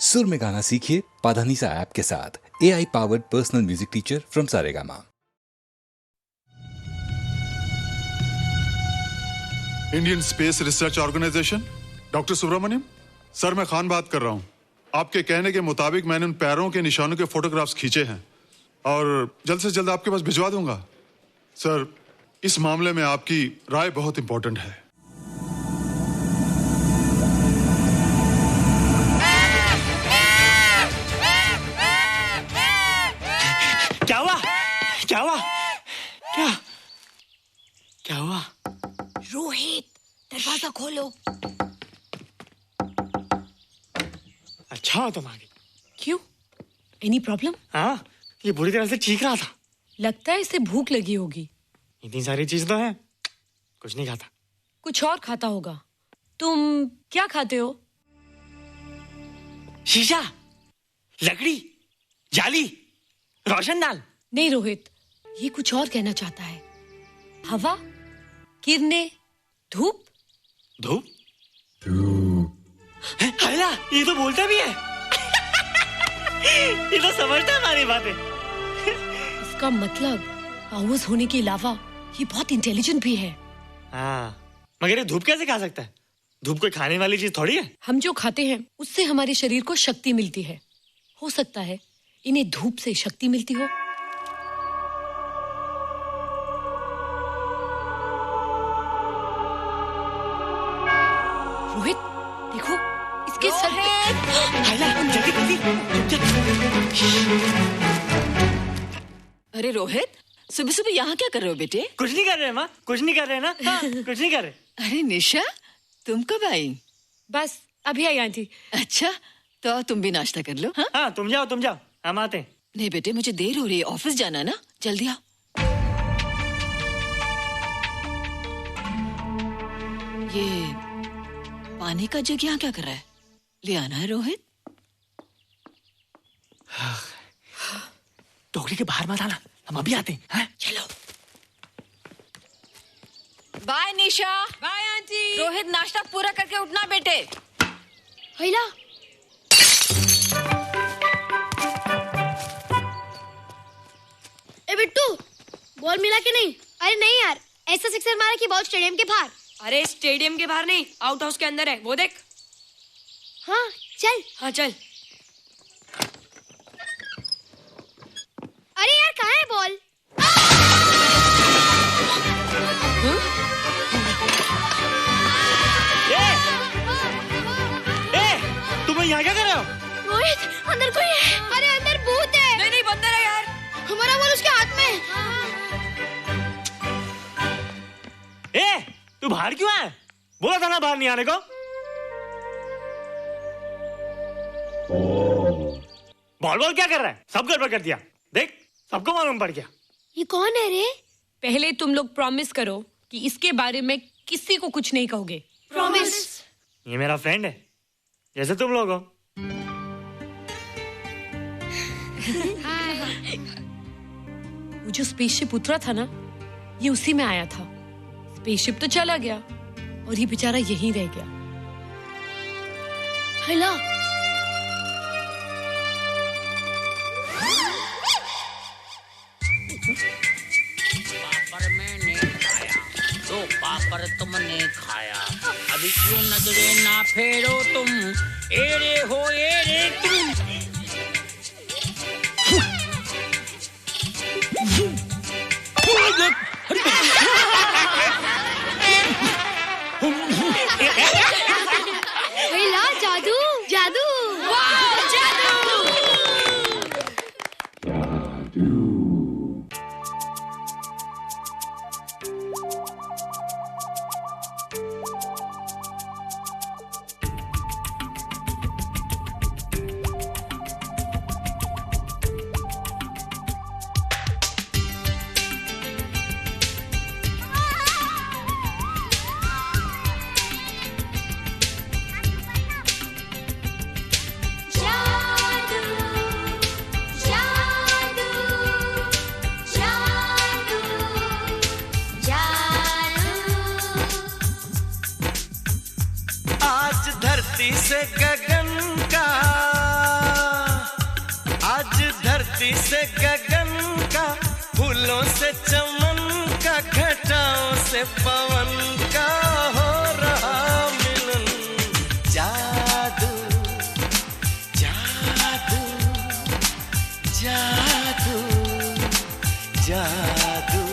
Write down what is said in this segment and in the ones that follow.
सुर में गाना सीखिए पाधानीसा ऐप के साथ। AI powered personal music teacher from Saregama. Indian space research organisation, doctor Subramaniam sir, मैं खान बात कर रहा हूं। आपके कहने के मुताबिक मैंने उन पैरों के निशानों के फोटोग्राफ्स खींचे हैं और जल्द से जल्द आपके पास भिजवा दूंगा। सर, इस मामले में आपकी राय बहुत इंपॉर्टेंट है। क्या हुआ? क्या हुआ? क्या क्या हुआ? रोहित, दरवाजा खोलो। अच्छा हो तुम आ गई। क्यों? Any problem? हाँ, ये बुरी तरह से चीख रहा था। लगता है इसे भूख लगी होगी। इतनी सारी चीज तो है, कुछ नहीं खाता। कुछ और खाता होगा। तुम क्या खाते हो? शीशा, लकड़ी, जाली, रोशनदान। नहीं रोहित, ये कुछ और कहना चाहता है। हवा, किरणें, धूप। धूप? हैला, ये तो बोलता भी है। ये तो समझता है हमारी बातें। इसका मतलब पावर्स होने के अलावा ये बहुत इंटेलिजेंट भी है। हाँ, मगर ये धूप कैसे खा सकता है? धूप कोई खाने वाली चीज थोड़ी है। हम जो खाते हैं उससे हमारे शरीर को शक्ति मिलती है। हो सकता है इन्हें धूप से शक्ति मिलती हो। रोहित, देखो इसके सर पे। हैला, जल्दी जल्दी। अरे रोहित, सुबह सुबह यहाँ क्या कर रहे हो बेटे? कुछ नहीं कर रहे माँ, कुछ नहीं कर रहे ना। हाँ, कुछ नहीं कर रहे। अरे निशा, तुम कब आई? बस अभी आई आंटी। अच्छा, तो तुम भी नाश्ता कर लो। हाँ, हाँ, तुम जाओ, हम आते हैं। नहीं बेटे, मुझे देर हो रही है, ऑफिस जाना ना, जल्दी आओ। ये पानी का जग यहाँ क्या कर रहा है? ले आना है रोहित। टोकरी के बाहर मत आना, हम अभी आते हैं। हाँ? चलो। Bye Nisha. Bye aunty. Rohit, नाश्ता पूरा करके उठना बेटे। हैला, ए बिट्टू, बॉल मिला कि नहीं? अरे नहीं यार, ऐसा सिक्सर मारा कि बॉल स्टेडियम के बाहर। अरे स्टेडियम के बाहर नहीं, आउट हाउस के अंदर है, वो देख। हाँ चल। हाँ चल। अरे यार, कहाँ है बॉल? तुम यहाँ क्या कर रहे हो? रोहित, अंदर कोई है। अरे अंदर भूत है। नहीं बंदर है यार। हमारा बॉल उसके हाथ में। तू बाहर क्यों है? बोला था ना बाहर नहीं आने को। बॉल क्या कर रहा है? सब गड़बड़ कर दिया। देख, सबको मालूम पड़ गया। ये कौन है रे? पहले तुम लोग प्रॉमिस करो कि इसके बारे में किसी को कुछ नहीं कहोगे। प्रॉमिस। ये मेरा फ्रेंड है, जैसे तुम लोग हो। वो जो स्पेसशिप उतरा था ना, ये उसी में आया था। स्पेसशिप तो चला गया और ये बेचारा यहीं रह गया। हैला, पापड़ मैंने खाया, दो पापड़ तुमने खाया, अभी क्यों नजरे ना फेरो तुम, एरे हो एरे तुम। हैला, जादू जादू। वाह, जादू। धरती से गगन का, फूलों से चमन का, घटाओं से पवन का हो रहा मिलन। जादू जादू जादू जादू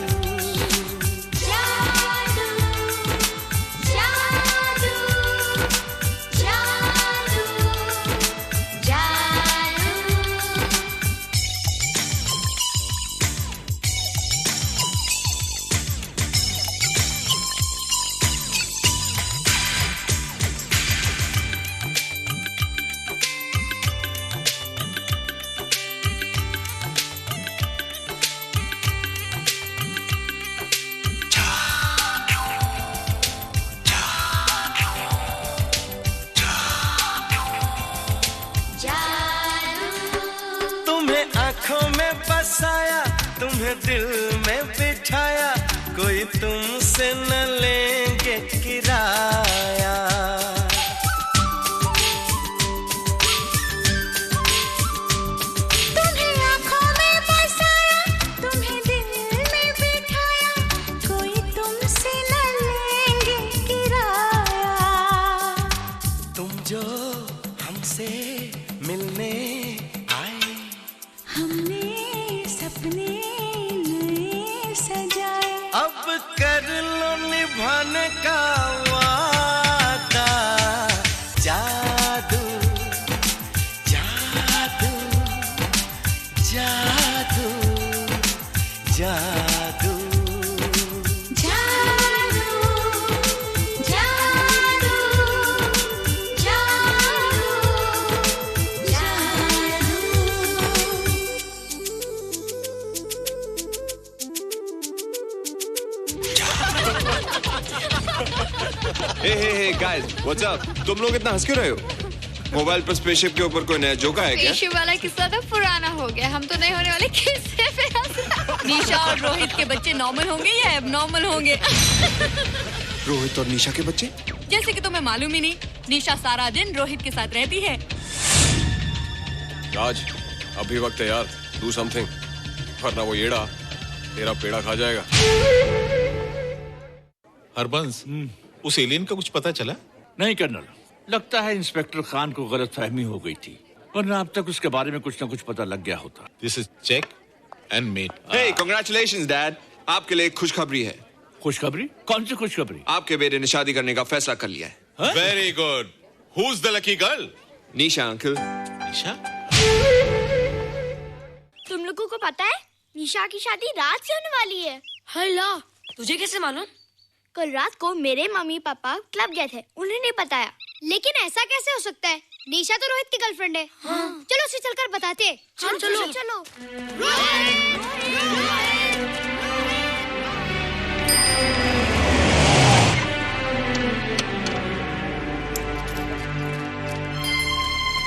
बसाया, तुम्हें दिल में बिठाया, कोई तुमसे न लेंगे किराया। तुम्हें आँखों में बसाया, तुम्हें दिल में बिठाया, कोई तुमसे न लेंगे किराया। तुम जो हमसे मिलने आए, हमने सपने नए सजाए, अब कर लो निभाने का वादा। जादू जादू जादू जादू Hey guys, what's up? तुम लोग इतना हंस क्यों रहे हो? मोबाइल पर स्पेसशिप के ऊपर कोई नया जोक है क्या? स्पेसशिप वाला किस्सा तो पुराना हो गया, हम तो नहीं होने वाले किस्से पे हंसना। निशा और रोहित के बच्चे नॉर्मल होंगे या एबनॉर्मल होंगे? रोहित और निशा के बच्चे? जैसे कि तुम्हें मालूम ही नहीं, निशा सारा दिन रोहित के साथ रहती है। राज, अभी वक्त है यार, do something, वरना वो येड़ा तेरा पेड़ा खा जाएगा। हरबंस, उस एलियन का कुछ पता चला? नहीं कर्नल, लगता है इंस्पेक्टर खान को गलतफहमी हो गई थी, वरना अब तक उसके बारे में कुछ न कुछ पता लग गया होता। This is check and mate. Hey, congratulations dad, आपके लिए एक खुशखबरी है। खुशखबरी? कौन सी खुशखबरी? आपके बेटे ने शादी करने का फैसला कर लिया है। Very good. Who's the lucky girl? Nisha uncle. Nisha? तुम लोगों को पता है निशा की शादी रात से होने वाली है। हल्ला, तुझे कैसे मालूम? कल रात को मेरे मम्मी पापा क्लब गए थे, उन्हें नहीं बताया। लेकिन ऐसा कैसे हो सकता है? निशा तो रोहित की गर्लफ्रेंड है। हाँ। चलो उसे चलकर बताते हैं। चलो चलो चलो।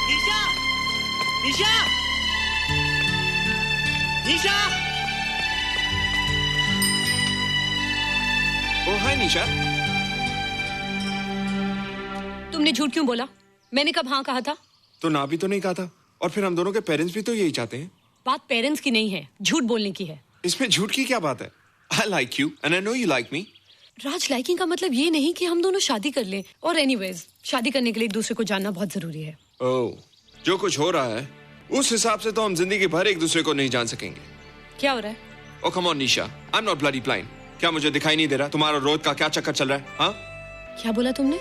निशा, निशा, निशा। ओ हाय निशा। तुमने झूठ क्यों बोला? मैंने कब हाँ कहा था? तो ना भी तो नहीं कहा था, और फिर हम दोनों के पेरेंट्स भी तो यही चाहते हैं। बात पेरेंट्स की नहीं है, झूठ बोलने की है। इसमें झूठ की क्या बात है? I like you and I know you like me. Raj, liking का मतलब ये नहीं कि हम दोनों शादी कर लें। और एनीवेज, शादी करने के लिए एक दूसरे को जानना बहुत जरूरी है। ओह, जो कुछ हो रहा है उस हिसाब से तो हम जिंदगी भर एक दूसरे को नहीं जान सकेंगे। क्या हो रहा है? Oh come on Nisha, I'm not bloody blind. क्या मुझे दिखाई नहीं दे रहा तुम्हारा रोहित का क्या चक्कर चल रहा है? हाँ? क्या बोला तुमने?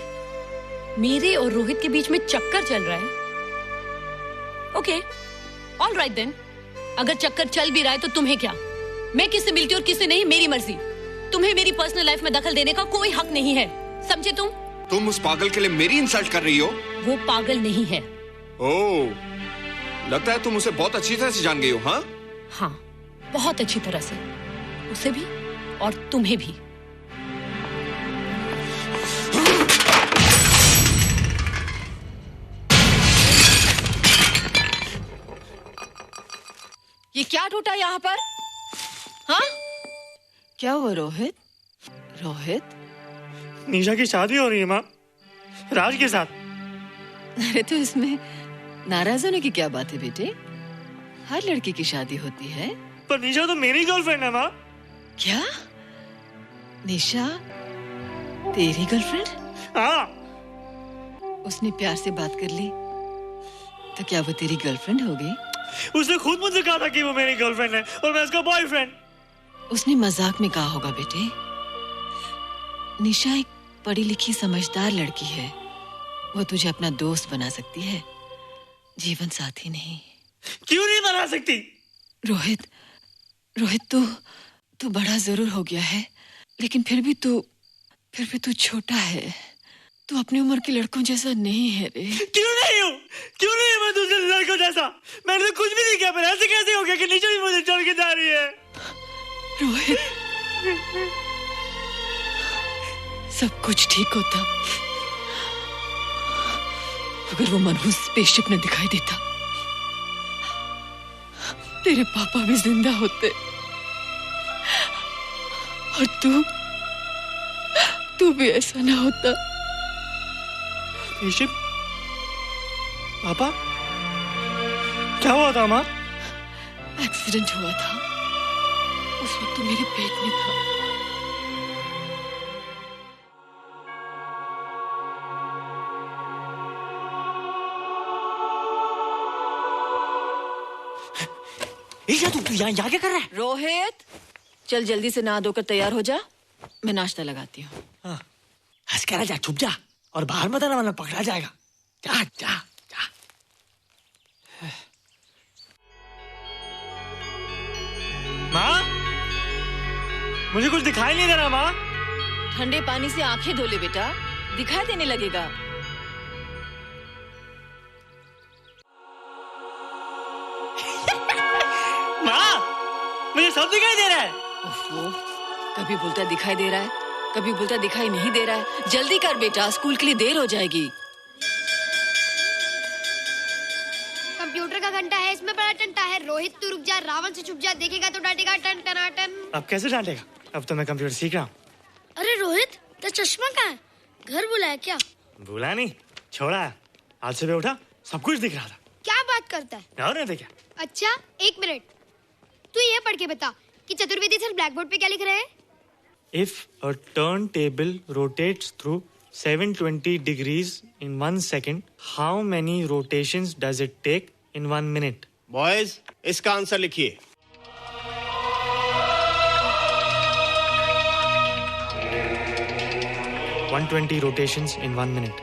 मेरे और रोहित के बीच में चक्कर चल रहा है? Okay, all right then. अगर चक्कर चल भी रहा है तो तुम्हें क्या? मैं किससे मिलती हूँ और किससे नहीं, मेरी मर्जी। तुम्हें मेरी पर्सनल लाइफ में दखल देने का कोई हक नहीं है, समझे तुम? तुम उस पागल के लिए मेरी इंसल्ट कर रही हो? वो पागल नहीं है। ओह, लगता है तुम उसे बहुत अच्छी तरह से जान गई हो। हाँ? हाँ, बहुत अच्छी तरह से, उसे भी और तुम्हें भी। ये क्या टूटा यहाँ पर? हाँ? क्या हुआ रोहित? रोहित? निशा की शादी हो रही है माँ, राज के साथ। अरे तो इसमें नाराज होने की क्या बात है बेटे? हर लड़की की शादी होती है। पर निशा तो मेरी गर्लफ्रेंड है माँ। क्या? निशा तेरी गर्लफ्रेंड? हाँ। उसने प्यार से बात कर ली तो क्या वो तेरी गर्लफ्रेंड हो गई? उसने खुद मुझसे कहा था कि वो मेरी गर्लफ्रेंड है और मैं उसका बॉयफ्रेंड। उसने मजाक में कहा होगा बेटे। निशा एक पढ़ी लिखी समझदार लड़की है। वो तुझे अपना दोस्त बना सकती है, जीवन साथी नहीं। क्यों नहीं बना सकती? रोहित, तू बड़ा जरूर हो गया है, लेकिन फिर भी तू छोटा है। तू अपनी उम्र के लड़कों जैसा नहीं है रे। क्यों नहीं हूँ? क्यों नहीं मैं दूसरे लड़कों जैसा? मैंने तो कुछ भी नहीं किया, पर ऐसे कैसे हो गया कि निशा भी मुझे छोड़ के जा रही है? रोहित, सब कुछ ठीक होता अगर वो मनहूस स्पेसशिप न दिखाई देता। तेरे पापा भी जिंदा होते और तू भी ऐसा ना होता। स्पेसशिप? पापा? क्या हुआ था माँ? एक्सीडेंट हुआ था, उस वक्त तो मेरे पेट में था। तू यहाँ क्या कर रहा है? रोहित, चल जल्दी से नहा धोकर तैयार हो जा, मैं नाश्ता लगाती हूँ। हंस कर जा, छुप जा और बाहर मत आना वरना पकड़ा जाएगा। जा जा जा। माँ, मुझे कुछ दिखाई नहीं दे रहा माँ। ठंडे पानी से आंखें धो ले बेटा, दिखाई देने लगेगा। मुझे सब दिखाई दे रहा है। कभी बोलता दिखाई दे रहा है, कभी बोलता दिखाई नहीं दे रहा है। जल्दी कर बेटा, स्कूल के लिए देर हो जाएगी। कंप्यूटर का घंटा है, इसमें बड़ा टंटा है। रोहित तू रुक जा, रावण से छुप जा, देखेगा तो डांटेगा टन टनाटन। अब कैसे डांटेगा? अब तो मैं कंप्यूटर सीख रहा हूँ। अरे रोहित, तेरा चश्मा कहाँ है? घर बुलाया क्या? भूला नहीं, छोड़ा है। आज सुबह उठा, सब कुछ दिख रहा था। क्या बात करता है? और नहीं तो क्या? अच्छा, एक मिनट, तू ये पढ़ के बता कि चतुर्वेदी सर ब्लैक बोर्ड पे क्या लिख रहे हैं? If a turntable rotates through 720 degrees in 1 second, how many rotations does it take in 1 minute? Boys, इसका आंसर लिखिए। — 120 rotations in 1 minute.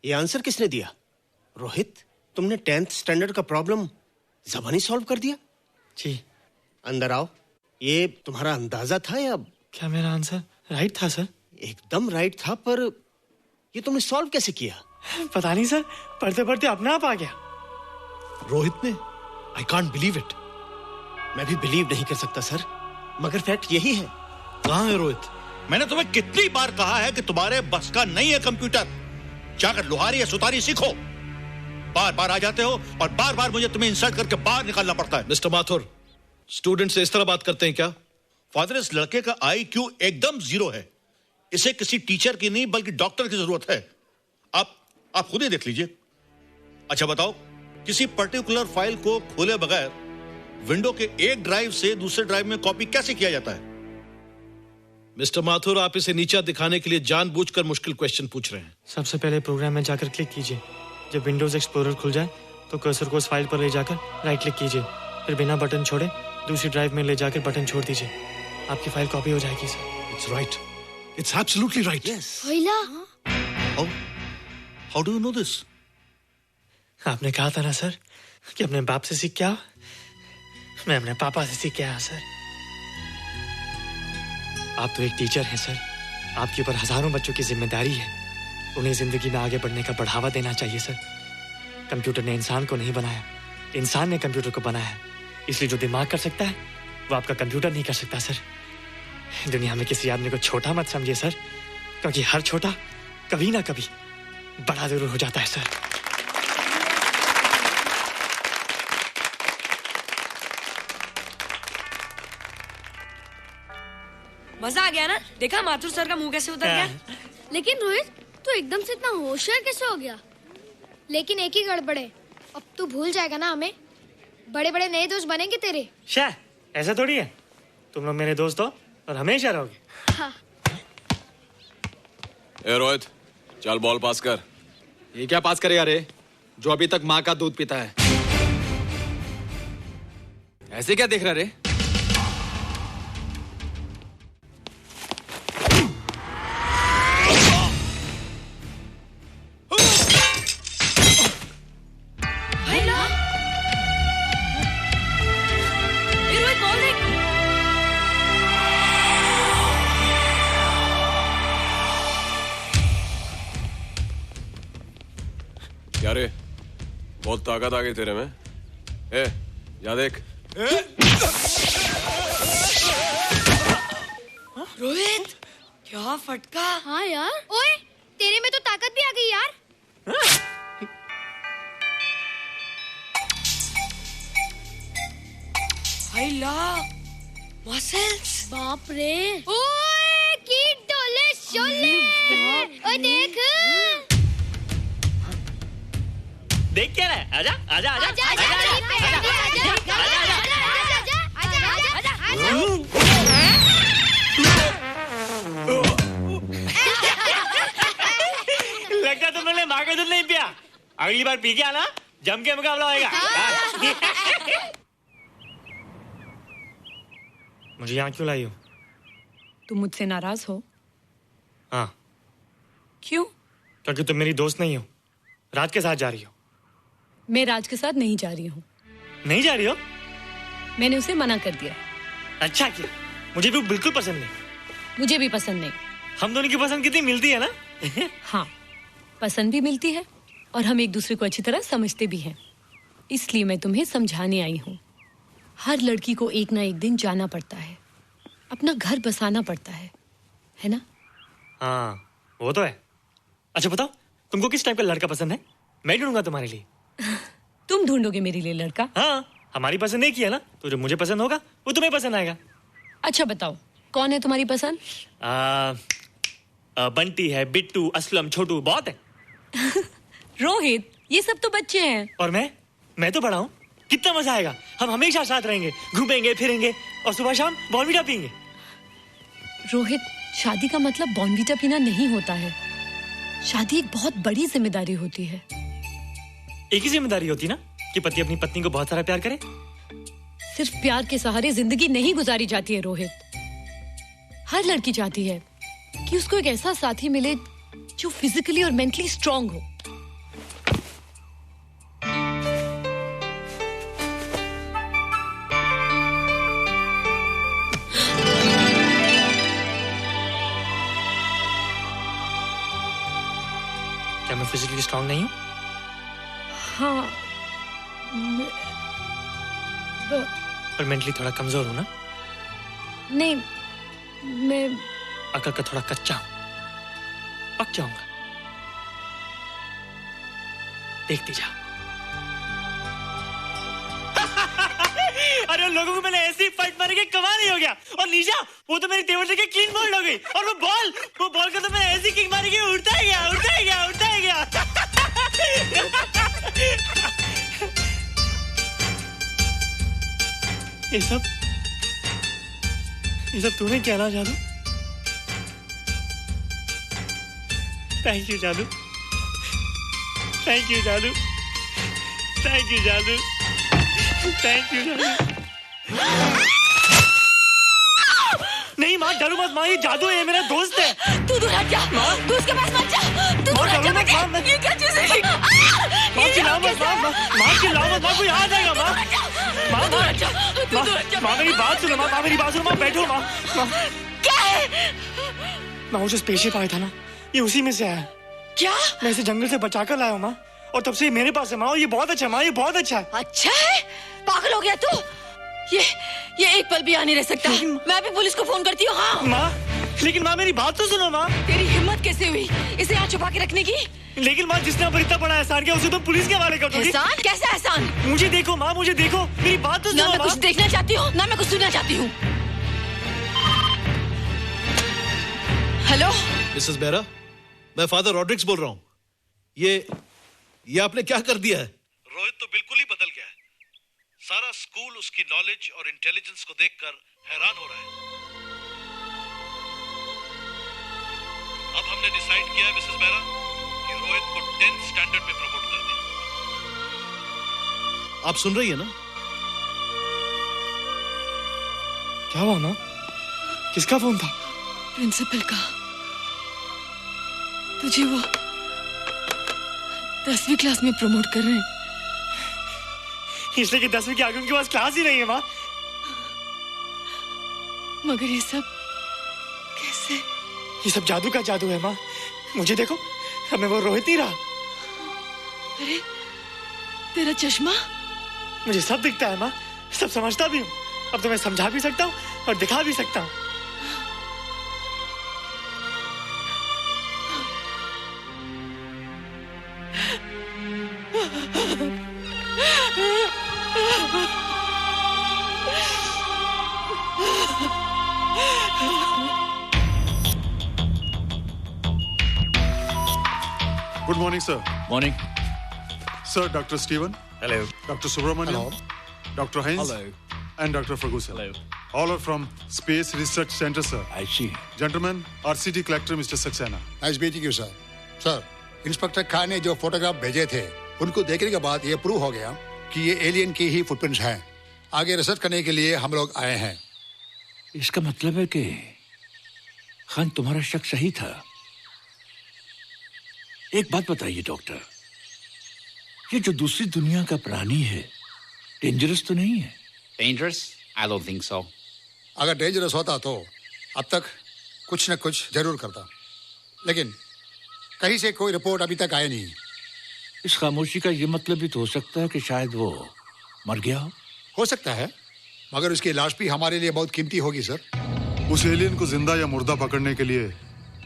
ये आंसर किसने दिया? रोहित, तुमने 10th स्टैंडर्ड का प्रॉब्लम ज़बानी सॉल्व कर दिया? जी। अंदर आओ। ये तुम्हारा अंदाजा था या? क्या मेरा आंसर राइट था सर? एकदम राइट था, पर ये तुमने सॉल्व कैसे किया? पता नहीं सर, पढ़ते पढ़ते अपने आप आ गया। रोहित ने? I can't believe it. मैं भी बिलीव नहीं कर सकता सर, मगर फैक्ट यही है। कहाँ है रोहित? मैंने तुम्हें कितनी बार कहा है कि तुम्हारे बस का नहीं है कंप्यूटर। जाकर लोहारी या सुतारी सीखो। बार बार आ जाते हो और बार बार मुझे तुम्हें इंसल्ट करके बाहर निकालना पड़ता है। मिस्टर माथुर, स्टूडेंट से इस तरह बात करते हैं क्या? फादर, इस लड़के का IQ एकदम 0 है। इसे किसी टीचर की नहीं बल्कि डॉक्टर की जरूरत है। आप खुद ही देख लीजिए। अच्छा बताओ, किसी पर्टिकुलर फाइल को खोले बगैर विंडो के एक ड्राइव से दूसरे ड्राइव में कॉपी कैसे किया जाता है? मिस्टर माथुर, आप इसे नीचा दिखाने के लिए जानबूझकर मुश्किल क्वेश्चन पूछ रहे हैं। सबसे पहले प्रोग्राम में जाकर क्लिक कीजिए। जब विंडोज एक्सप्लोरर खुल जाए तो कर्सर को उस फाइल पर ले जाकर राइट क्लिक कीजिए, फिर बिना बटन छोड़े दूसरी ड्राइव में ले जाकर बटन छोड़ दीजिए। आपकी फाइल कॉपी हो जाएगी sir. It's right, it's absolutely right. भैया, how do you know this? आपने कहा था ना सर कि अपने बाप से सीख के आओ। मैं अपने पापा से सीख के आया सर। आप तो एक टीचर हैं सर, आपके ऊपर हजारों बच्चों की जिम्मेदारी है। उन्हें जिंदगी में आगे बढ़ने का बढ़ावा देना चाहिए सर। कंप्यूटर ने इंसान को नहीं बनाया, इंसान ने कंप्यूटर को बनाया। इसलिए जो दिमाग कर सकता है वो आपका कंप्यूटर नहीं कर सकता सर। दुनिया में किसी आदमी को छोटा मत समझिए सर, क्योंकि हर छोटा कभी ना कभी बड़ा जरूर हो जाता है सर। मजा आ गया ना? देखा माथुर सर का मुंह कैसे उतर गया? लेकिन रोहित, तू एकदम से इतना होशियार कैसे हो गया? लेकिन एक ही गड़बड़ है, अब तू भूल जाएगा ना हमें। बड़े बड़े नए दोस्त बनेंगे तेरे। शाह, ऐसा थोड़ी है। तुम लोग मेरे दोस्त हो और हमेशा रहोगे। हाँ। ए रोहित, चल बॉल पास कर। ये क्या पास करेगा रे, जो अभी तक माँ का दूध पीता है? ऐसे क्या देख रहा रे? क्या रे, बहुत ताकत आ गई तेरे में। ए, जा देख। रोहित, क्या फटका। हाँ यार। ओए, तेरे में तो ताकत भी आ गई यार। मसल्स। बाप रे। ओए, की डोले शोले। ओए देख। देख क्या रहा है? आजा आजा आजा आजा आजा लगता तुमने माँ का दूध नहीं पिया। अगली बार पी के आना, जम के मुकाबला होएगा। मुझे यहाँ क्यों लाई हो? तुम मुझसे नाराज हो? हाँ। क्यों? क्योंकि तुम मेरी दोस्त नहीं हो, राज के साथ जा रही हो। मैं राज के साथ नहीं जा रही हूँ। नहीं जा रही हो? मैंने उसे मना कर दिया। अच्छा किया, मुझे भी बिल्कुल पसंद नहीं। मुझे भी पसंद नहीं। हम दोनों की पसंद कितनी मिलती है ना। हाँ, पसंद भी मिलती है और हम एक दूसरे को अच्छी तरह समझते भी हैं। इसलिए मैं तुम्हें समझाने आई हूँ। हर लड़की को एक ना एक दिन जाना पड़ता है, अपना घर बसाना पड़ता है ना? हाँ, वो तो है। अच्छा बताओ, तुमको किस टाइप का लड़का पसंद है? मैं ढूंढूंगा तुम्हारे लिए। तुम ढूंढोगे मेरे लिए लड़का? हाँ, हमारी पसंद एक ही है ना, तो जो मुझे पसंद होगा वो तुम्हें पसंद आएगा। अच्छा बताओ, कौन है तुम्हारी पसंद? बंटी है, बिट्टू, असलम, छोटू, बहुत है। रोहित, ये सब तो बच्चे हैं। और मैं तो बड़ा हूँ। कितना मजा आएगा, हम हमेशा साथ रहेंगे, घूमेंगे फिरेंगे और सुबह शाम बॉर्नवीटा पीएंगे। रोहित, शादी का मतलब बॉर्नवीटा पीना नहीं होता है। शादी एक बहुत बड़ी जिम्मेदारी होती है। एक ही जिम्मेदारी होती ना कि पति अपनी पत्नी को बहुत सारा प्यार करे। सिर्फ प्यार के सहारे जिंदगी नहीं गुजारी जाती है रोहित। हर लड़की चाहती है कि उसको एक ऐसा साथी मिले जो फिजिकली और मेंटली स्ट्रांग हो। क्या मैं फिजिकली स्ट्रांग नहीं हूँ? हाँ, पर मेंटली थोड़ा कमजोर हूँ ना? नहीं, मैं अकल का थोड़ा कच्चा हूँ, पक जाऊंगा। देखती जा। अरे लोगों को मैंने ऐसी फाइट मारी कि कमाल ही हो गया। और निशा, वो तो मेरी टेबल से क्लीन बोल्ड हो गई। और वो बॉल को तो मैंने ऐसी किक मारी कि उड़ता ही गया, उड़ता ही गया, उड़ता ही गया। ये सब तूने कहना जादू? थैंक यू जादू, थैंक यू जादू, थैंक यू जादू, थैंक यू जादू। नहीं माँ, डरो मत माँ, ये जादू है, ये मेरा दोस्त है। तू दूर हट जा, तू उसके पास मत जा, तू दूर हट जा बेटे। ये क्या चीज़ है? माँ चिल्लाओ मत, माँ चिल्लाओ मत, माँ कोई आ जाएगा। माँ मेरी बात सुनो, माँ मेरी बात सुनो, माँ बैठो। माँ क्या है? माँ वो जो स्पेसशिप आया था ना, ये उसी में से आया। क्या? मैं इसे जंगल से बचा कर लाया हूँ माँ, और तब से ये मेरे पास है माँ। और ये बहुत अच्छा है माँ, ये बहुत अच्छा है। अच्छा है? पागल हो गया तू? ये एक पल भी यहाँ नहीं रह सकता। मैं अभी पुलिस को फोन करती हूँ। हाँ माँ, लेकिन माँ मेरी बात तो सुनो माँ। तेरी हिम्मत कैसे हुई इसे यहाँ छुपा के रखने की? लेकिन माँ, जिसने अब इतना बड़ा एहसान किया उसे तो पुलिस के हवाले कर दोगी। एहसान? कैसा एहसान? मुझे देखो माँ, मुझे देखो, मेरी बात तो सुनो। ना मैं कुछ देखना चाहती हूँ, ना मैं कुछ सुनना चाहती हूँ। हेलो मिसेस बेरा, मैं फादर रॉड्रिक्स बोल रहा हूँ। ये आपने क्या कर दिया है? रोहित तो सारा स्कूल उसकी नॉलेज और इंटेलिजेंस को देखकर हैरान हो रहा है। अब हमने डिसाइड किया है मिसेस मेहरा कि रोहित को 10th स्टैंडर्ड में प्रमोट कर दें। आप सुन रही है ना? क्या हुआ माँ? किसका फोन था? प्रिंसिपल का। तुझे वो 10वीं क्लास में प्रमोट कर रहे हैं। इसलिए कि 10वीं के आगे उनके पास क्लास ही नहीं है माँ। मगर ये सब कैसे? ये सब जादू का जादू है माँ। मुझे देखो, अब मैं वो रोहित नहीं रहा। अरे तेरा चश्मा? मुझे सब दिखता है माँ, सब समझता भी हूँ। अब तो मैं समझा भी सकता हूँ और दिखा भी सकता हूँ। Good morning, sir. Morning. Sir, Dr. Steven. Hello. Dr. Subramaniam. Hello. Dr. Heinz. Hello. And Dr. Ferguson. Hello. All are from Space Research Center, sir. I see. Gentlemen, RCT collector Mr. Saxena. Nice meeting you sir. Sir, inspector Khan ने जो photograph भेजे थे उनको देखने के बाद ये prove हो गया कि ये एलियन की ही फुटप्रिंट्स हैं। आगे रिसर्च करने के लिए हम लोग आए हैं। इसका मतलब है कि खान तुम्हारा शक सही था। एक बात बताइए डॉक्टर, ये जो दूसरी दुनिया का प्राणी है डेंजरस तो नहीं है? Dangerous? I don't think so. अगर डेंजरस होता तो अब तक कुछ न कुछ जरूर करता, लेकिन कहीं से कोई रिपोर्ट अभी तक आई नहीं। इस खामोशी का ये मतलब भी तो हो सकता है कि शायद वो मर गया हो सकता है, मगर उसकी लाश भी हमारे लिए बहुत कीमती होगी सर। उस एलियन को जिंदा या मुर्दा पकड़ने के लिए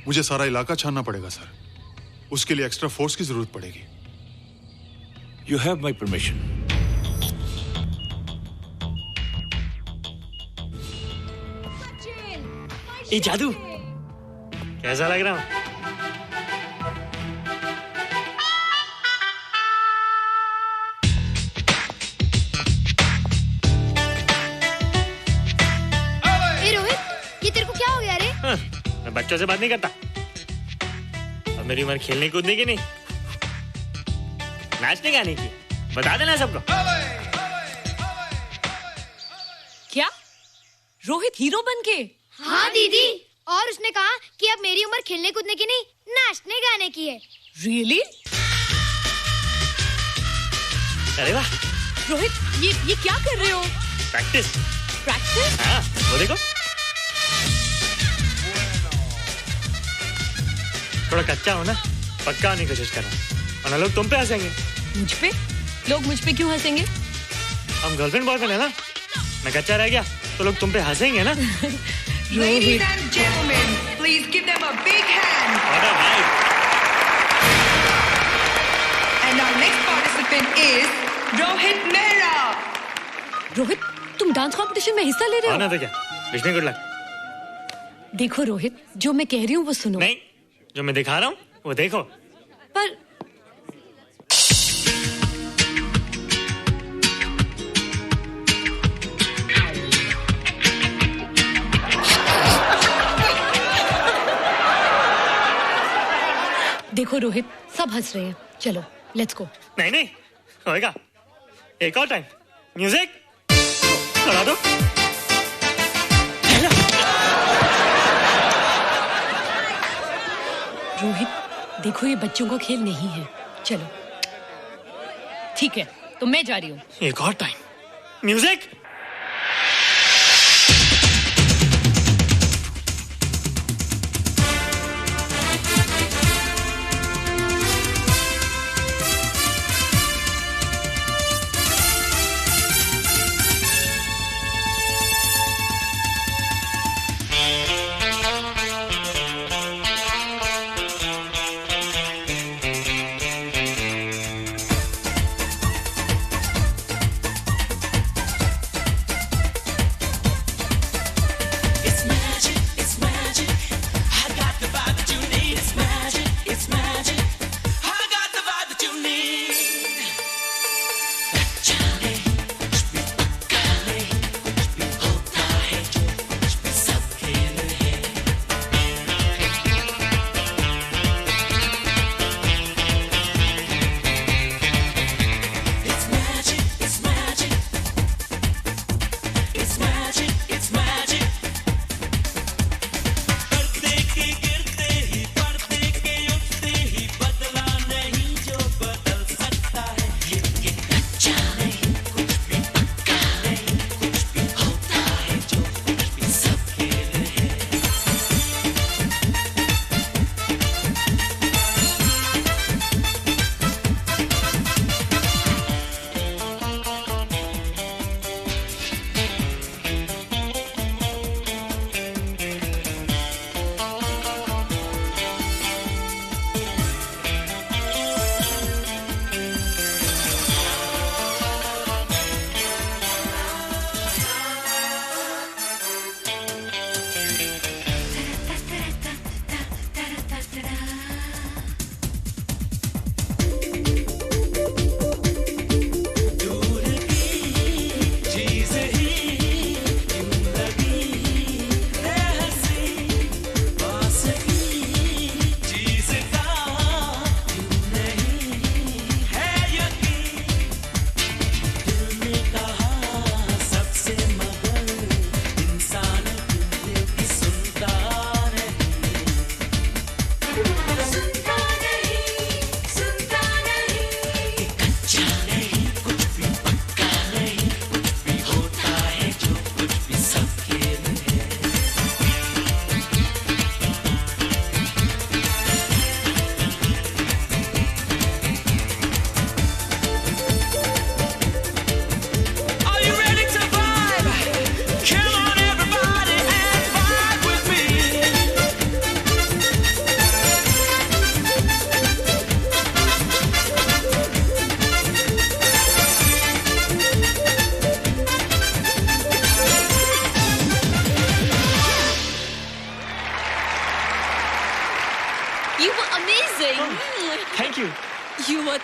मुझे सारा इलाका छानना पड़ेगा सर। उसके लिए एक्स्ट्रा फोर्स की जरूरत पड़ेगी। You have my permission. ये जादू कैसा लग रहा हूँ? ए रोहित, ये तेरे को क्या हो गया रे? मैं बच्चों से बात नहीं करता। अब मेरी उम्र खेलने कूदने की नहीं, नाचने गाने की। बता देना सबको। क्या रोहित हीरो बन के? हाँ दीदी, और उसने कहा कि अब मेरी उम्र खेलने कूदने की नहीं, नाचने गाने की है। Really? अरे वाह रोहित, ये क्या कर रहे हो? प्रैक्टिस। प्रैक्टिस? हाँ, वो देखो। थोड़ा कच्चा हो ना, पक्का होने की कोशिश कर रहा हूँ, वरना लोग तुम पे हंसेंगे। मुझ पे? लोग मुझ पे क्यों हंसेंगे? हम गर्लफ्रेंड बॉयफ्रेंड है ना, मैं कच्चा रह गया तो लोग तुम पे हंसेंगे ना। Ladies and gentlemen, please give them a big hand. And our next participant is Rohit Mehra. Rohit, तुम डांस कंपटीशन में हिस्सा ले रहे हो? ना तो क्या, विश मी गुड लक। देखो रोहित, जो मैं कह रही हूँ वो सुनो। नहीं, जो मैं दिखा रहा हूँ वो देखो। पर देखो रोहित, सब हंस रहे हैं। चलो लेट्स गो। नहीं नहीं होएगा, एक और टाइम। म्यूजिक चला दो। रोहित देखो, ये बच्चों का खेल नहीं है। चलो ठीक है, तो मैं जा रही हूँ। एक और टाइम। म्यूजिक।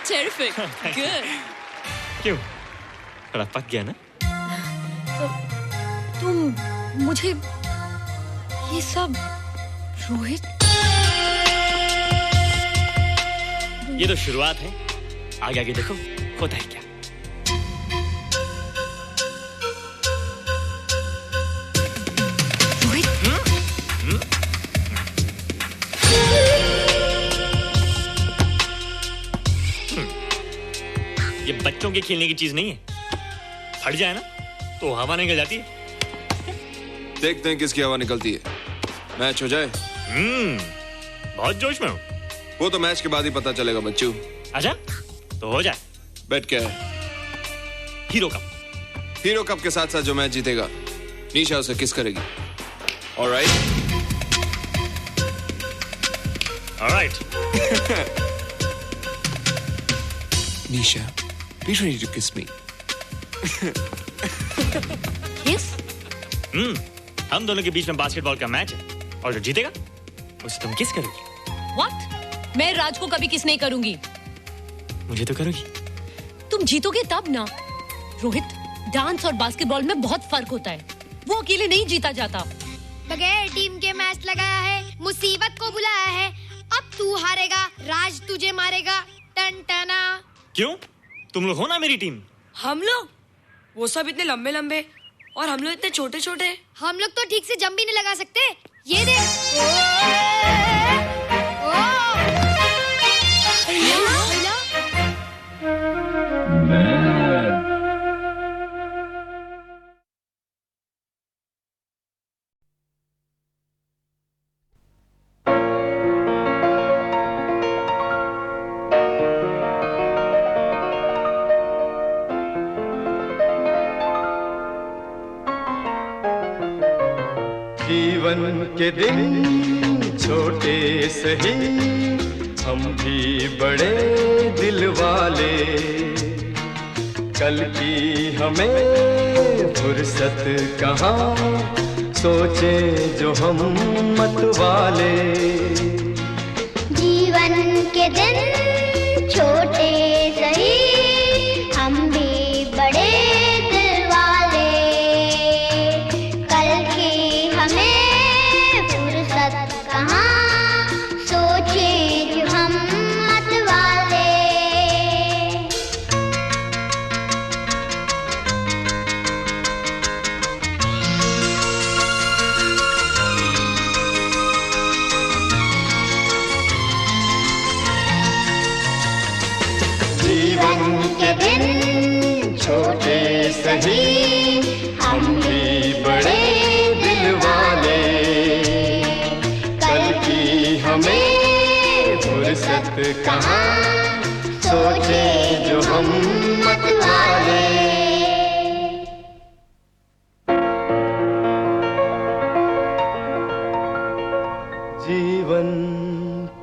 Terrific. Good. क्यों? थोड़ा पक गया ना? तुम मुझे ये सब रोहित, ये तो शुरुआत है, आगे आगे देखो होता है क्या। ये बच्चों के खेलने की चीज नहीं है, फट जाए ना तो हवा निकल जाती है। देखते हैं किसकी हवा निकलती है। मैच हो जाए। बहुत जोश में हूँ। वो तो मैच के बाद ही पता चलेगा बच्चू। अच्छा तो हो जाए। बेट क्या है? Hero cup. हीरो कप के साथ साथ जो मैच जीतेगा निशा उसे किस करेगी। Alright. Nisha, be ready to kiss me. Kiss? हम दोनों के बीच में बास्केटबॉल का मैच है और जो जीतेगा उसे तुम किस करोगी। What? मैं राज को कभी किस नहीं करूंगी। मुझे तो करोगी। तुम जीतोगे तब ना। रोहित, डांस और बास्केटबॉल में बहुत फर्क होता है, वो अकेले नहीं जीता जाता। बगैर टीम के मैच लगाया है, मुसीबत को बुलाया है, अब तू हारेगा, राज तुझे मारेगा। टन टना। क्यों? तुम लोग हो ना मेरी टीम। हम लोग? वो सब इतने लंबे लंबे और हम लोग इतने छोटे छोटे। हम लोग तो ठीक से जंप भी नहीं लगा सकते। ये देख। जीवन के दिन छोटे सही, हम भी बड़े दिल वाले, कल की हमें फुर्सत कहाँ, सोचें जो हम मत वाले। जीवन के दिन छोटे सही, हम भी बड़े दिल वाले, कल की हमें फुर्सत कहाँ, सोचे जो हम मत वाले। जीवन के दिन छोटे सही, हम भी बड़े दिल वाले, कल की हमें फुर्सत कहाँ, सोचे जो हम मत वाले। जीवन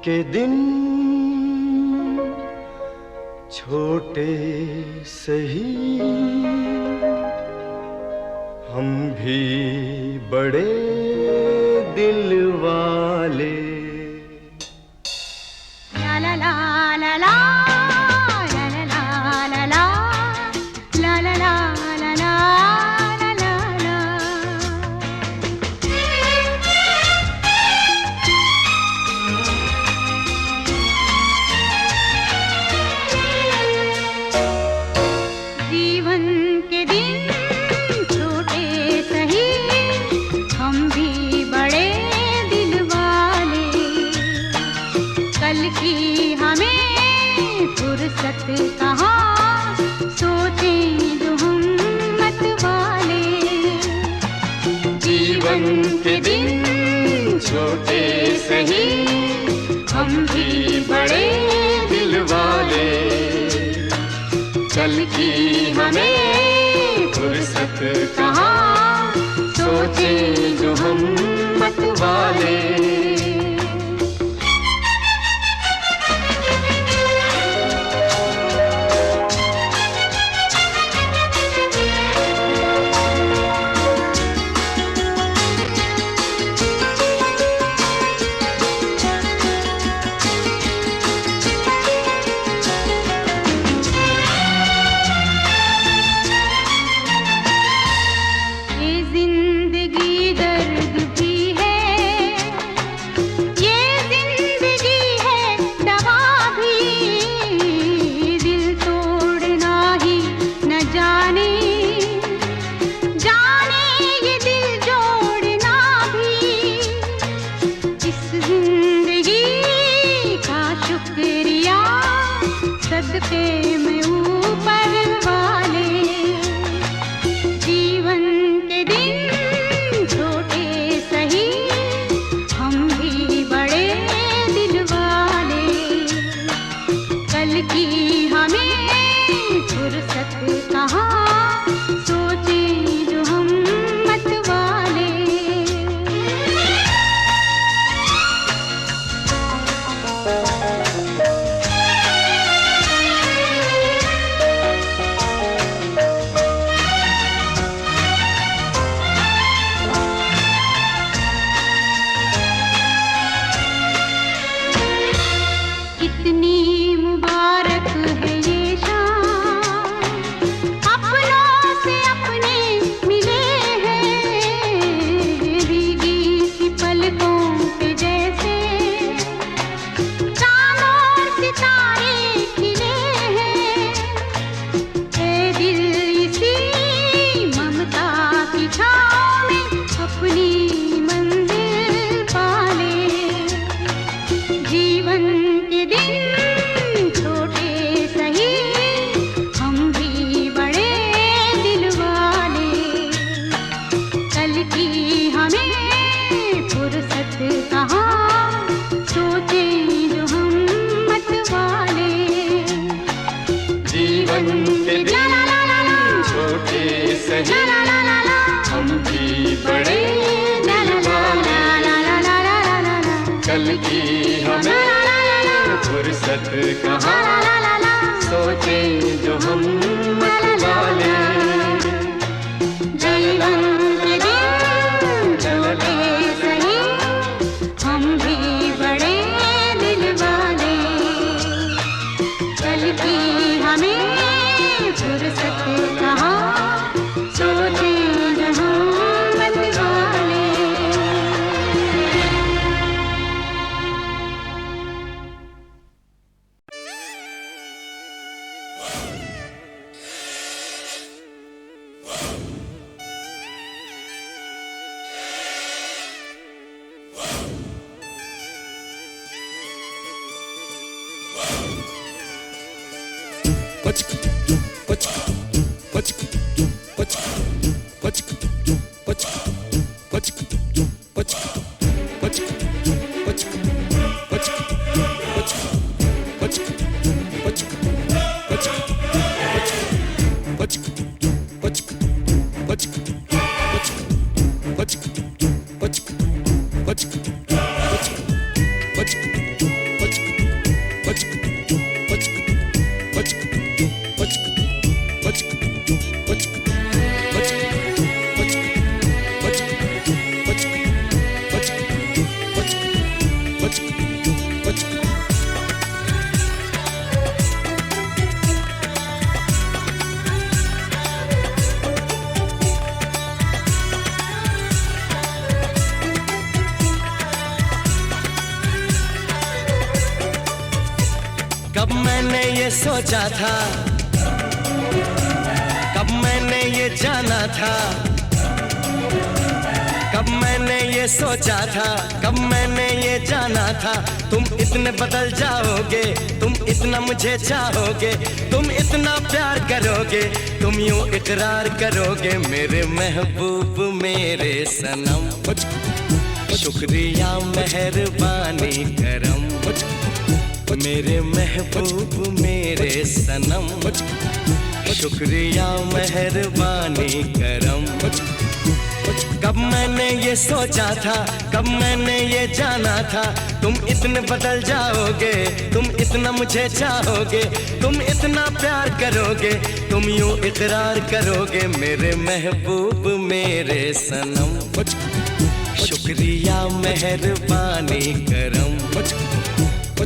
के दिन छोटे सही, हम भी बड़े दिल वाले। ला ला ला ला ला, ला ला ला ला ला, ला ला ला ला ला, ला ला ला। जीवन के दिन छोटे सही, हम भी बड़े दिल वाले, कल की हमें फुर्सत कहाँ, सोचें जो हम मत वाले। जीवन के दिन छोटे सही, हम भी बड़े दिल वाले, कल की हमें फुर्सत कहाँ, सोचे जो हम मत वाले। के दिन छोटे सहे हम भी बड़े दिल वाले कल की हमें फुर्सत कहाँ सोचे जो हम मत वाले जीवन के दिन छोटे सहे हम भी बड़े दिल वाले कल की हमें फुर्सत कहाँ सोचे जो हम मत वाले। कब मैंने ये सोचा था, कब मैंने ये जाना था, कब मैंने ये सोचा था, कब मैंने ये जाना था, तुम इतने बदल जाओगे, तुम इतना मुझे चाहोगे, तुम इतना प्यार करोगे, तुम यूं इकरार करोगे मेरे महबूब मेरे सनम। शुक्रिया मेहरबानी करम मेरे महबूब मेरे सनम। शुक्रिया मेहरबानी करम। कब मैंने ये सोचा था, कब मैंने ये जाना था, तुम इतने बदल जाओगे, तुम इतना मुझे चाहोगे, तुम इतना प्यार करोगे, तुम यूं इकरार करोगे मेरे महबूब मेरे सनम। शुक्रिया मेहरबानी करम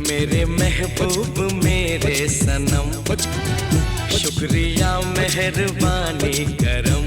मेरे महबूब मेरे सनम। शुक्रिया मेहरबानी करम।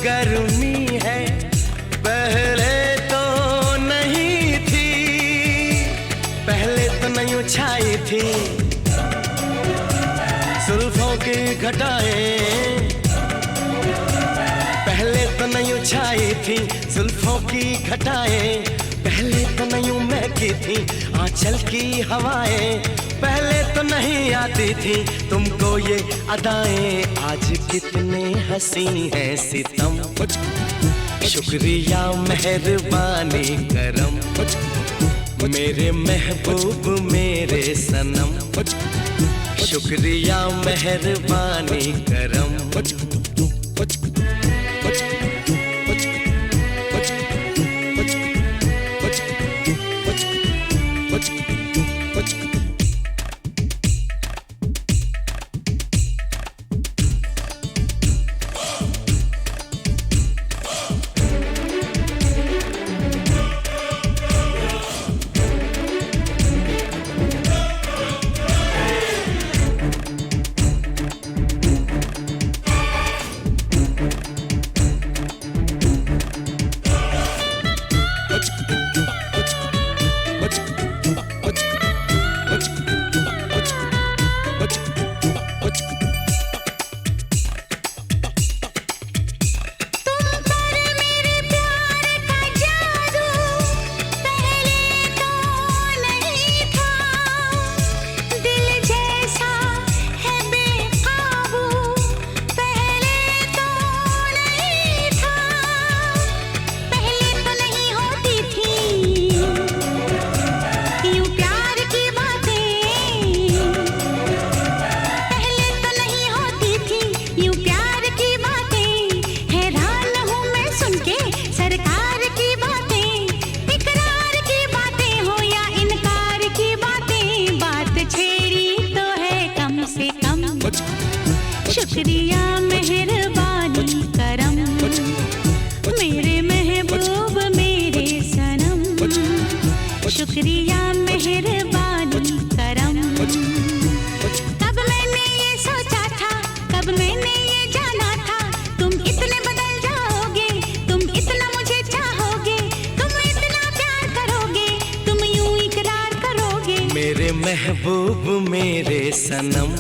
गर्मी है पहले तो नहीं थी, पहले तो नहीं छाई थी जुल्फों की घटाएं, पहले तो नहीं छाई थी जुल्फों की घटाएं, पहले तो नहीं महकी थी आंचल की हवाएं, पहले तो नहीं आती थी तुमको ये अदाएं, आज कितने हंसी हैं सितम। शुक्रिया मेहरबानी करम मेरे महबूब मेरे सनम। शुक्रिया मेहरबानी करम। महबूब मेरे सनम,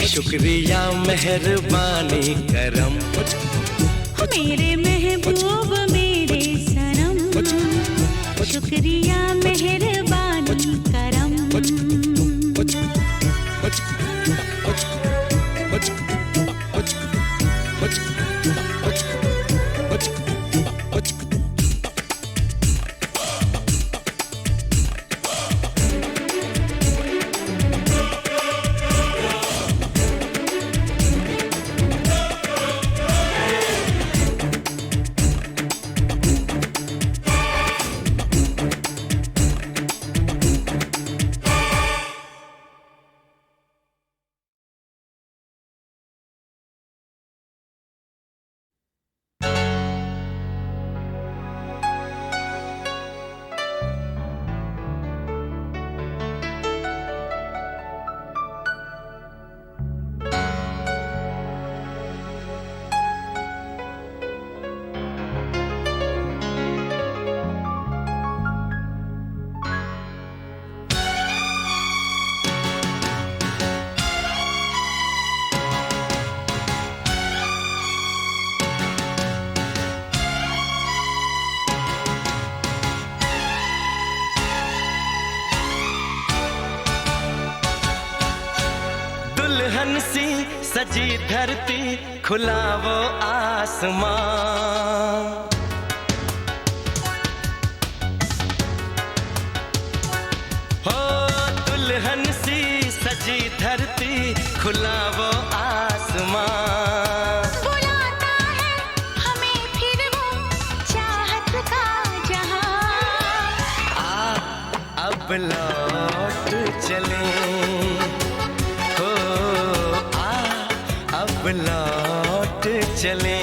शुक्रिया मेहरबानी करम। मेरे महबूब मेरे सनम, शुक्रिया मेहरबानी करम। दुल्हन सी सजी धरती, खुला वो आसमां। हो दुल्हन सी सजी धरती, खुला वो आसमां। बुलाता है हमें फिर वो चाहत का जहां। अब लौट चले, हो अब लौट चले।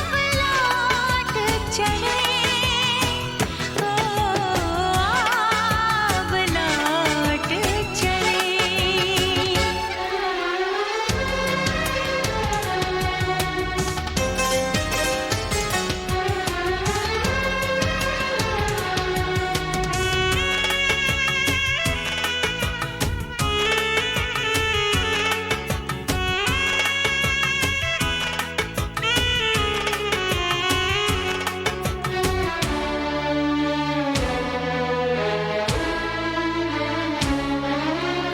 अब लौट चले, अब लौट चले।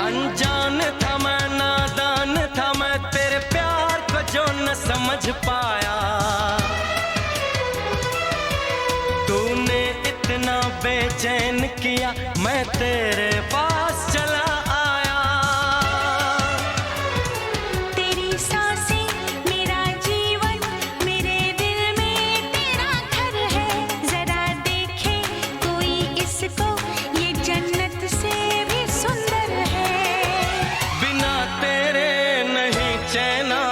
अनजान था मैं, नादान था मैं, तेरे प्यार को जो न समझ पाया। तूने इतना बेचैन किया, मैं तेरे पास चला आया। तेरी सांसें मेरा जीवन, मेरे दिल में तेरा घर है। जरा देखे कोई इसको, ये जन्नत से भी सुंदर है। बिना तेरे नहीं चैना,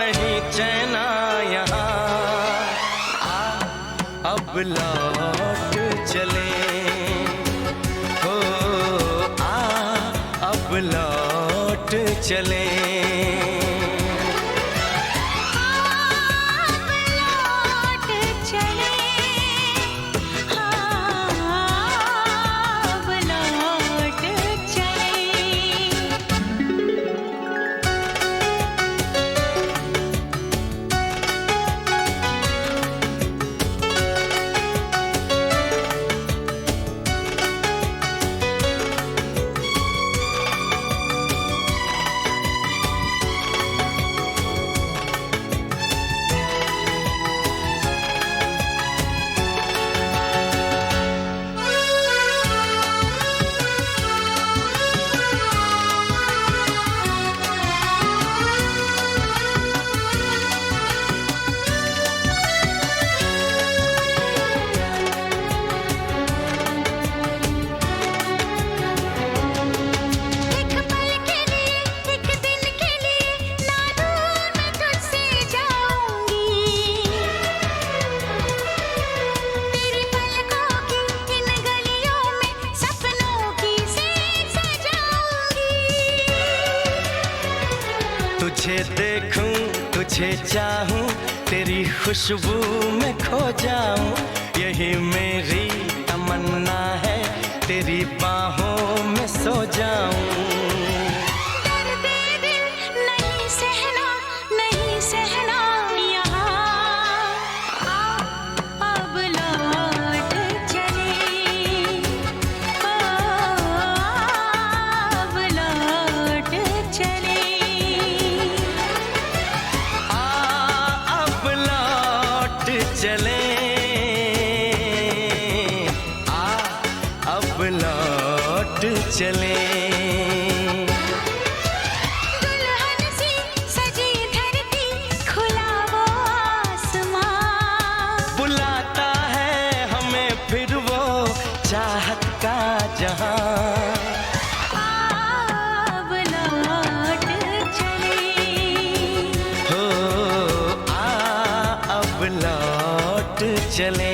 नहीं चैना यहाँ। अब लौट चले, हो अब लौट चले। लौट चले, अब लौट चले। तुझे देखूं, तुझे चाहूं, तेरी खुशबू में खो जाऊं, यही मेरी तमन्ना तमन्ना है तेरी बाहों में सो जाऊं। दर्द दिल नहीं सहना, नहीं सहना यहाँ, अब लौट चले, अब लौट चले। अब लौट चले, अब लौट चले। दुल्हन सी सजी धरती, खुला वो आसमां, बुलाता है हमें फिर वो चाहत का जहां। अब लौट चले। हो अब लौट चले।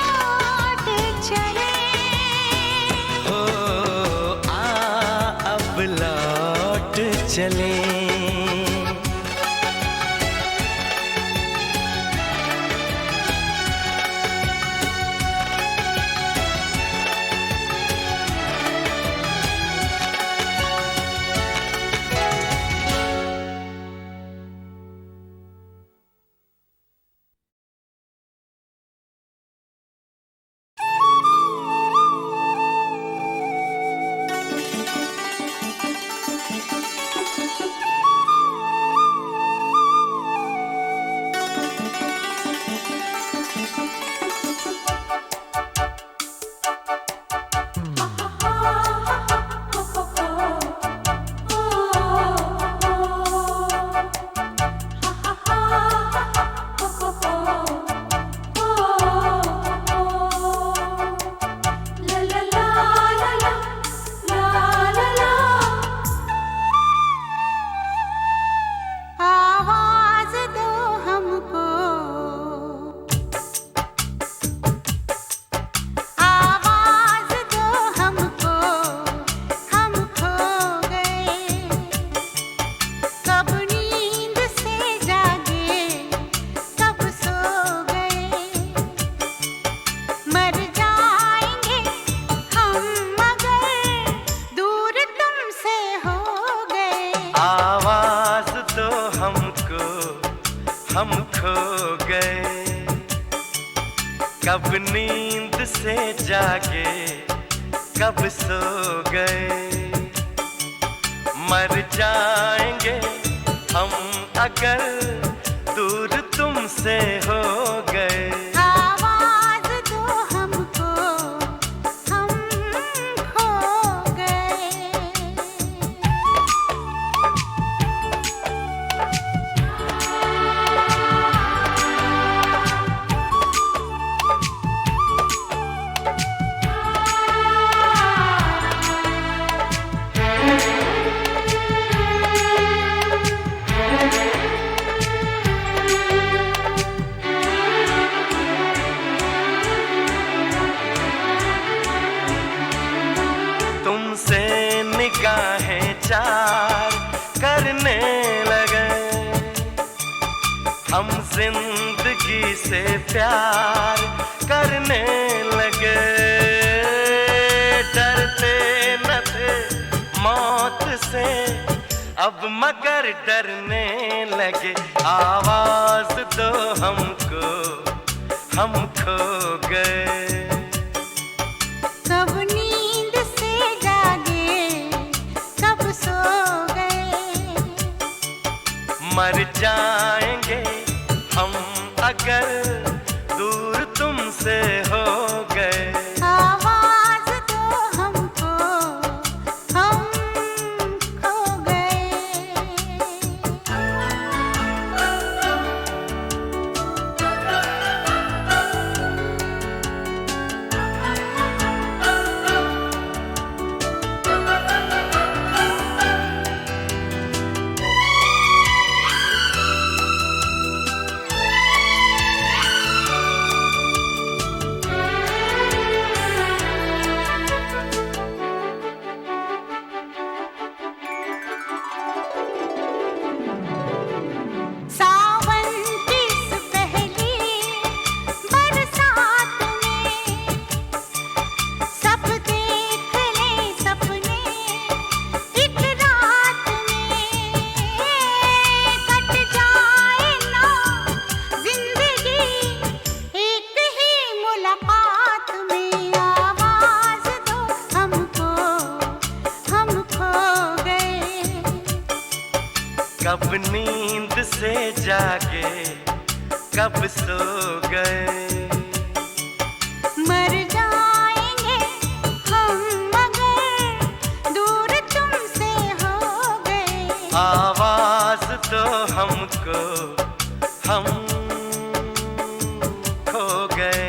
लौट चले। हो अब लौट चले। आवाज दो हमको, आवाज दो हमको, हम खो गए, कब नींद से जागे, कब सो गए, मर जाएंगे हम अगर दूर तुमसे हो गए। आवाज दो हमको, हम खो गए, कब नींद से जागे, कब सो गए, मर जाएंगे हम अगर दूर तुमसे हो गए। आवाज दो हमको, हम खो गए। तुमसे निगाहें चार करने लगे, हम जिंदगी से प्यार करने लगे, डरते न थे मौत से अब मगर डरने लगे। आवाज दो हमको, हम खो गए, कब नींद से जागे, कब सो गए, मर जाएंगे हम अगर दूर तुमसे हो गए। आवाज दो हमको, हम खो गए। कब नींद से जागे, कब सो गए। मर जाएंगे हम मगर दूर तुमसे हो गए। आवाज तो हमको, हम खो गए।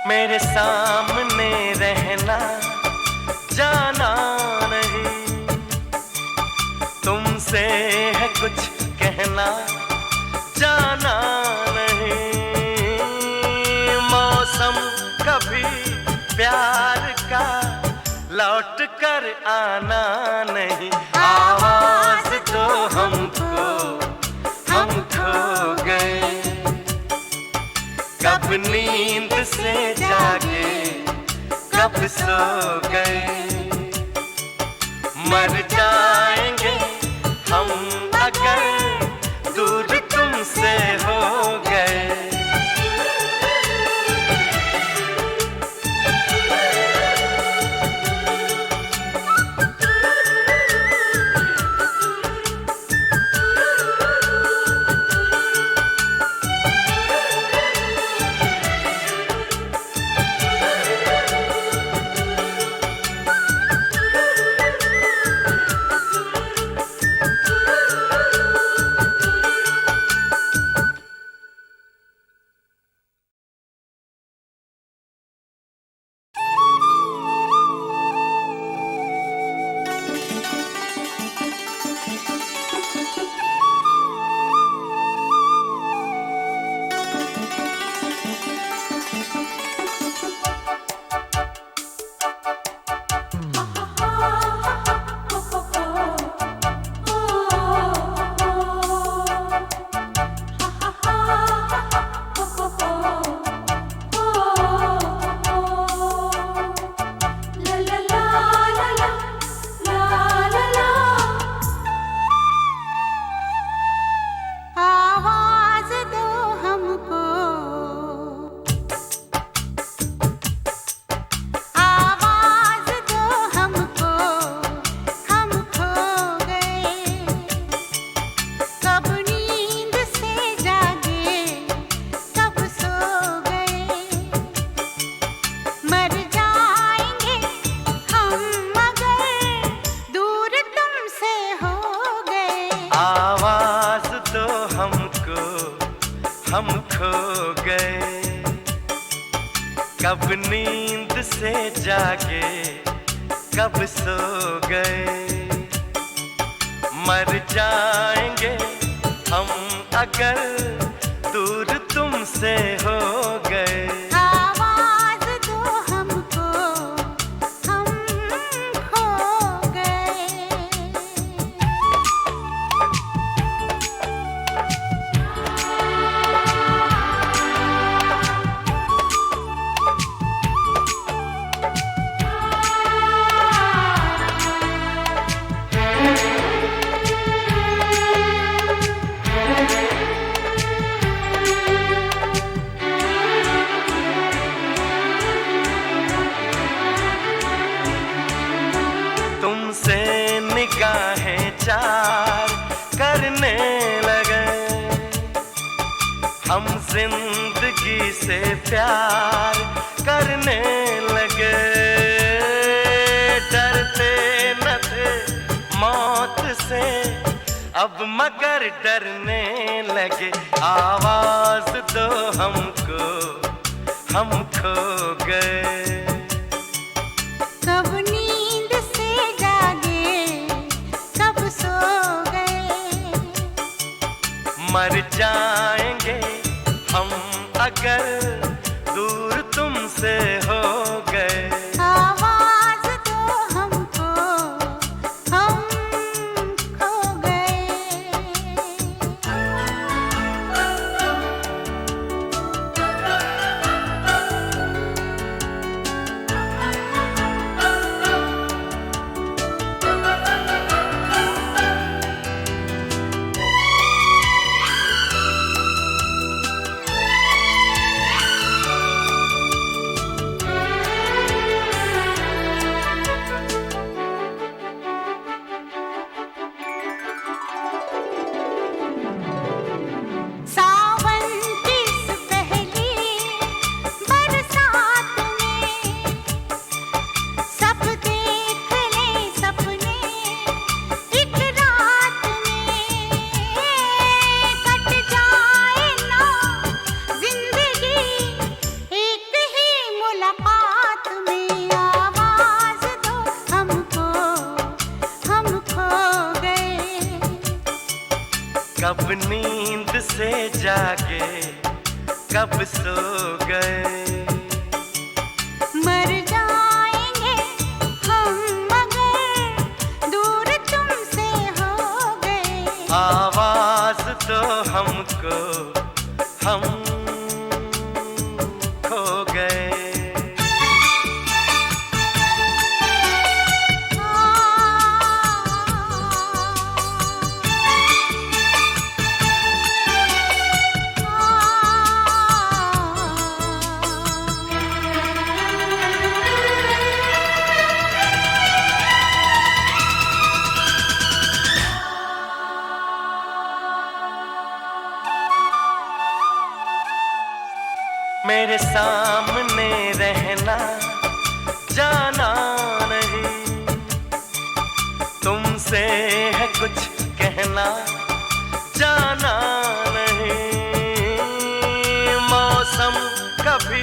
मेरे सामने रहना, जाना नहीं, तुमसे है कुछ कहना, जाना नहीं। मौसम कभी प्यार का लौट कर आना नहीं। आवाज तो हमको, हम खो गए। कब नींद से जागे, कब सो गए। मर जाएंगे हम अगर दूर तुमसे हो गए। हम खो गए, कब नींद से जागे, कब सो गए। मर जाएंगे हम अगर दूर तुमसे हो गए। आवाज दो हमको, हम खो गए। तुमसे निगाहें चार करने लगे, हम जिंदगी से प्यार करने लगे। डरते न थे मौत से, अब मगर डरने लगे। आवाज दो हमको, हम खो गए। कब नींद से जागे, कब सो गए। मर जाएंगे हम अगर दूर तुमसे हो गए। आवाज दो हमको, हम खो गए। से जागे कब सो गए। मर जाएंगे हम मगर दूर तुमसे हो गए। आवाज तो हमको हम खो गए। मेरे सामने रहना जाना नहीं, तुमसे है कुछ कहना जाना नहीं। मौसम कभी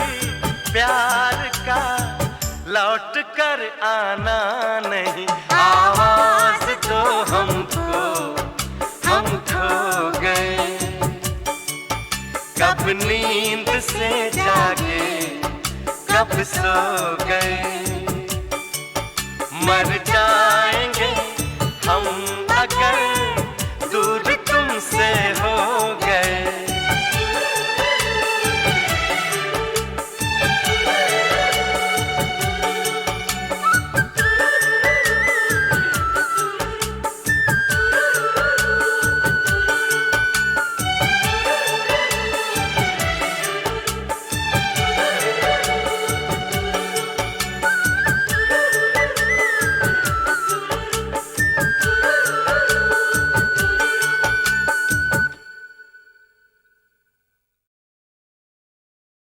प्यार का लौट कर आना नहीं। आवाज तो हमको हम खो गए। कब नींद से जागे कब सो गए। मर जाएंगे हम अगर दूर तुमसे हो